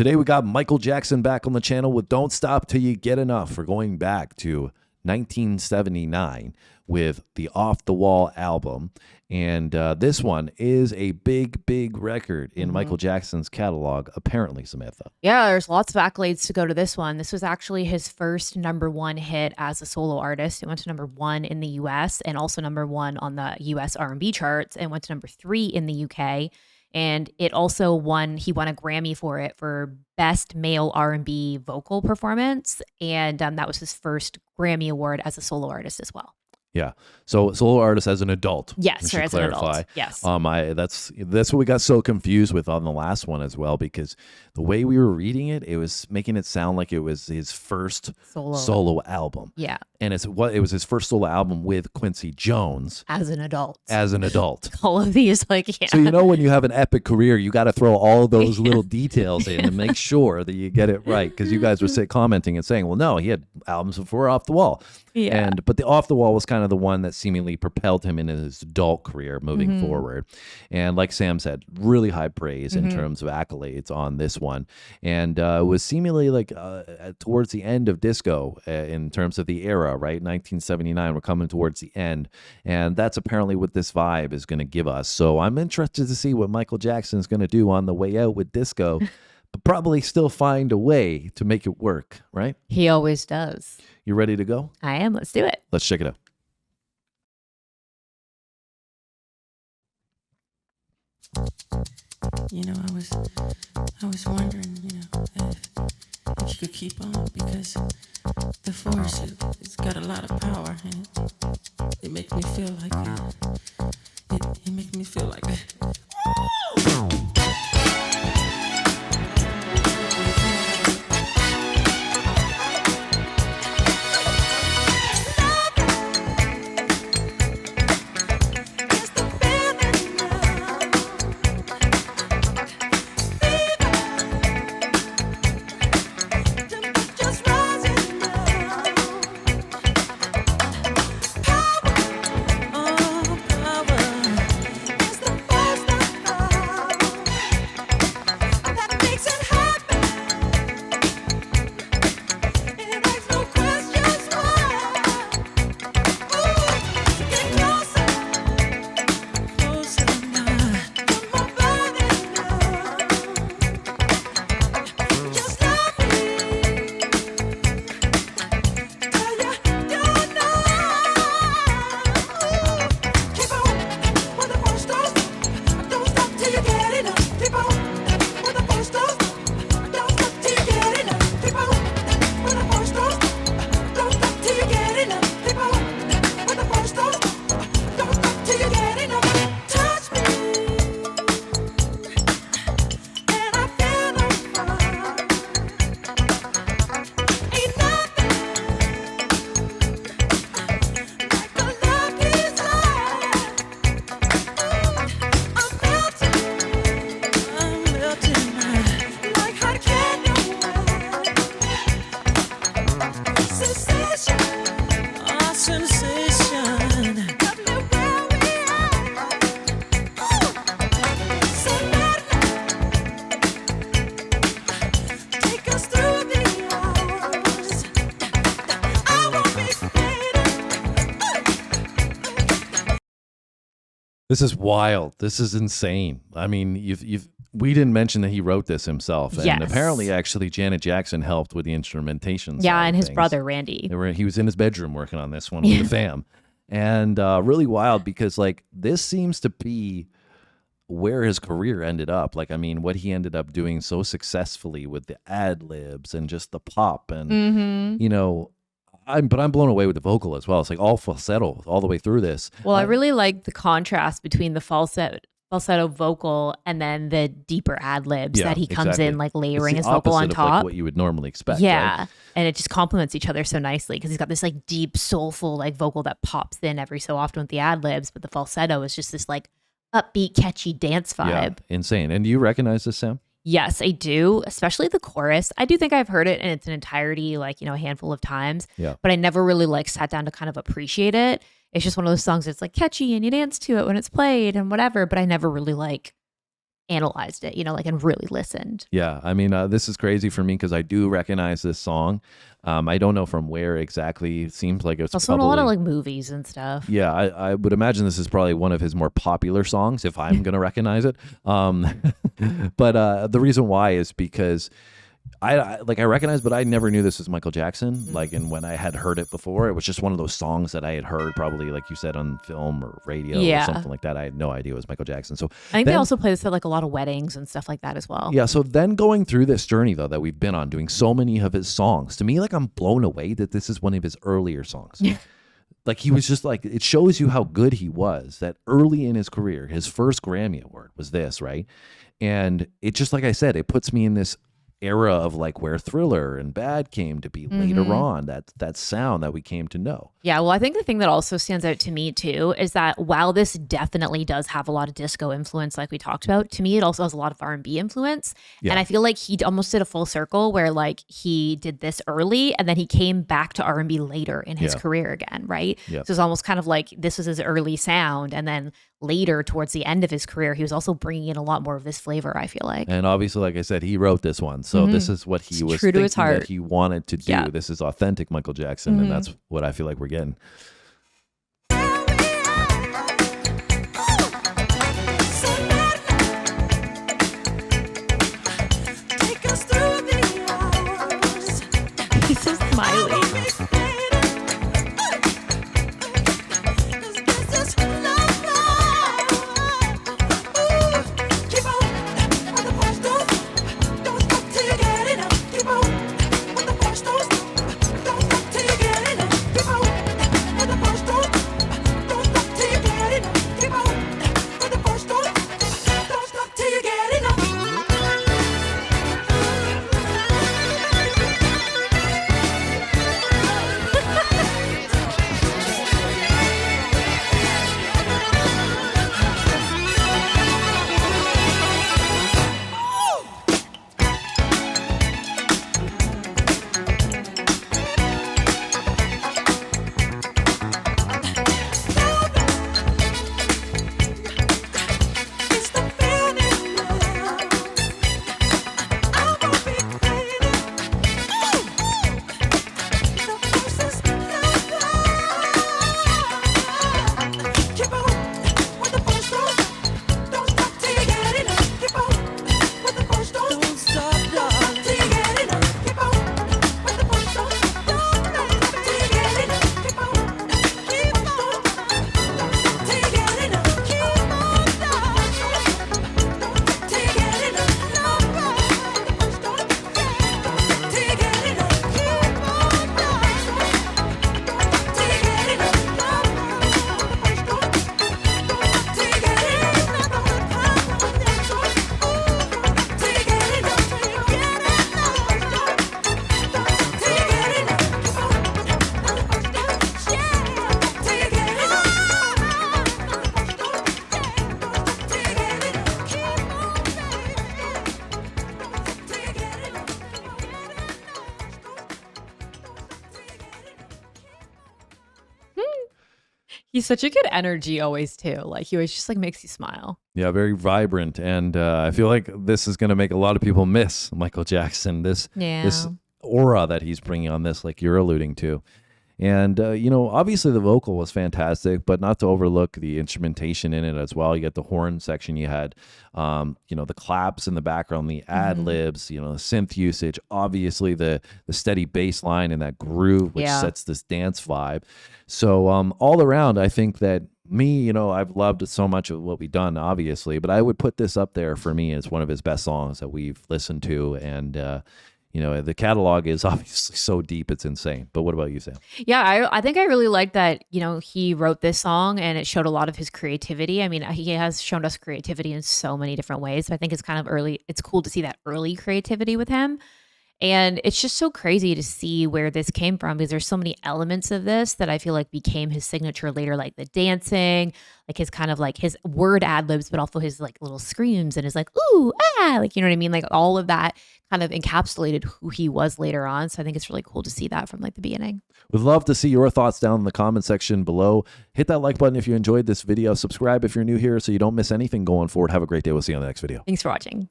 Today we got Michael Jackson back on the channel with Don't Stop Till You Get Enough. We're going back to 1979 with the Off the Wall album. And this one is a big record in Michael Jackson's catalog, apparently, Samantha. Yeah, there's lots of accolades to go to this one. This was actually his first #1 hit as a solo artist. It went to #1 in the US and also #1 on the US R&B charts, and went to #3 in the UK. And it also he won a Grammy for it for Best Male R&B Vocal Performance. And that was his first Grammy Award as a solo artist as well. Yeah. So solo artist as an adult. Yes, or as an adult. Yes. That's what we got so confused with on the last one as well, because the way we were reading it, it was making it sound like it was his first solo album. Yeah. And it was his first solo album with Quincy Jones. As an adult. All of these, yeah. So when you have an epic career, you got to throw all those little details in and make sure that you get it right. Because you guys were commenting and saying, well, no, he had albums before Off the Wall. Yeah. But the Off the Wall was kind of the one that seemingly propelled him in his adult career moving forward. And like Sam said, really high praise in terms of accolades on this one. And it was seemingly towards the end of disco in terms of the era, right? 1979, we're coming towards the end. And that's apparently what this vibe is going to give us. So I'm interested to see what Michael Jackson is going to do on the way out with disco. But probably still find a way to make it work, right? He always does. You ready to go? I am. Let's do it. Let's check it out. I was wondering, if you could keep on, because the force, it's got a lot of power, and it makes me feel like it makes me feel like This is wild. This is insane. I mean, we didn't mention that he wrote this himself, and apparently, actually, Janet Jackson helped with the instrumentation. Yeah, and his brother Randy. He was in his bedroom working on this one with the fam, and really wild because this seems to be where his career ended up. What he ended up doing so successfully with the ad libs and just the pop, and I'm blown away with the vocal as well. It's all falsetto all the way through this. Well, I really like the contrast between the falsetto vocal and then the deeper ad libs that he comes in, layering his vocal on top. Of what you would normally expect. Yeah. Right? And it just complements each other so nicely because he's got this deep, soulful vocal that pops in every so often with the ad libs. But the falsetto is just this upbeat, catchy dance vibe. Yeah, insane. And do you recognize this, Sam? Yes, I do, especially the chorus. I do think I've heard it in its entirety, a handful of times. Yeah. But I never really sat down to kind of appreciate it. It's just one of those songs that's catchy and you dance to it when it's played and whatever. But I never really analyzed it, like and really listened. Yeah, I mean, this is crazy for me because I do recognize this song. I don't know from where exactly. It seems like it's Also in a lot of like movies and stuff. Yeah, I would imagine this is probably one of his more popular songs if I'm going to recognize it. But the reason why is because I recognize, but I never knew this was Michael Jackson. Like, and when I had heard it before, it was just one of those songs that I had heard probably, like you said, on film or radio or something like that. I had no idea it was Michael Jackson. So I think they also play this at like a lot of weddings and stuff like that as well. Yeah. So then going through this journey though that we've been on, doing so many of his songs, to me, like I'm blown away that this is one of his earlier songs. Like he was just like, it shows you how good he was that early in his career, his first Grammy Award was this, right? And it just, like I said, it puts me in this era of like where Thriller and Bad came to be later on, that sound that we came to know. Yeah, well, I think the thing that also stands out to me too is that while this definitely does have a lot of disco influence, like we talked about, to me it also has a lot of R&B influence. And I feel like he almost did a full circle where like he did this early and then he came back to R&B later in his career again, right? So it's almost kind of like this was his early sound, and then later towards the end of his career, he was also bringing in a lot more of this flavor, I feel like. And obviously, like I said, he wrote this one. So this is what he was true to his thinking heart. that he wanted to do. Yeah. This is authentic Michael Jackson, and that's what I feel like we're getting. He's so smiley. He's such a good energy always too. Like he always just like makes you smile. Yeah, very vibrant. And I feel like this is going to make a lot of people miss Michael Jackson. This aura that he's bringing on this, like you're alluding to. And, obviously the vocal was fantastic, but not to overlook the instrumentation in it as well. You get the horn section, you had, the claps in the background, the ad libs, the synth usage, obviously the steady bass line and that groove, which sets this dance vibe. So all around, I think that I've loved so much of what we've done, obviously, but I would put this up there for me as one of his best songs that we've listened to. And, the catalog is obviously so deep, it's insane. But what about you, Sam? Yeah, I think I really like that, he wrote this song and it showed a lot of his creativity. I mean, he has shown us creativity in so many different ways. So I think it's kind of early. It's cool to see that early creativity with him. And it's just so crazy to see where this came from because there's so many elements of this that I feel like became his signature later, like the dancing, like his kind of like his word ad libs, but also his like little screams and his like, ooh, ah, like, you know what I mean? Like all of that kind of encapsulated who he was later on. So I think it's really cool to see that from like the beginning. We'd love to see your thoughts down in the comment section below. Hit that like button if you enjoyed this video. Subscribe if you're new here so you don't miss anything going forward. Have a great day. We'll see you on the next video. Thanks for watching.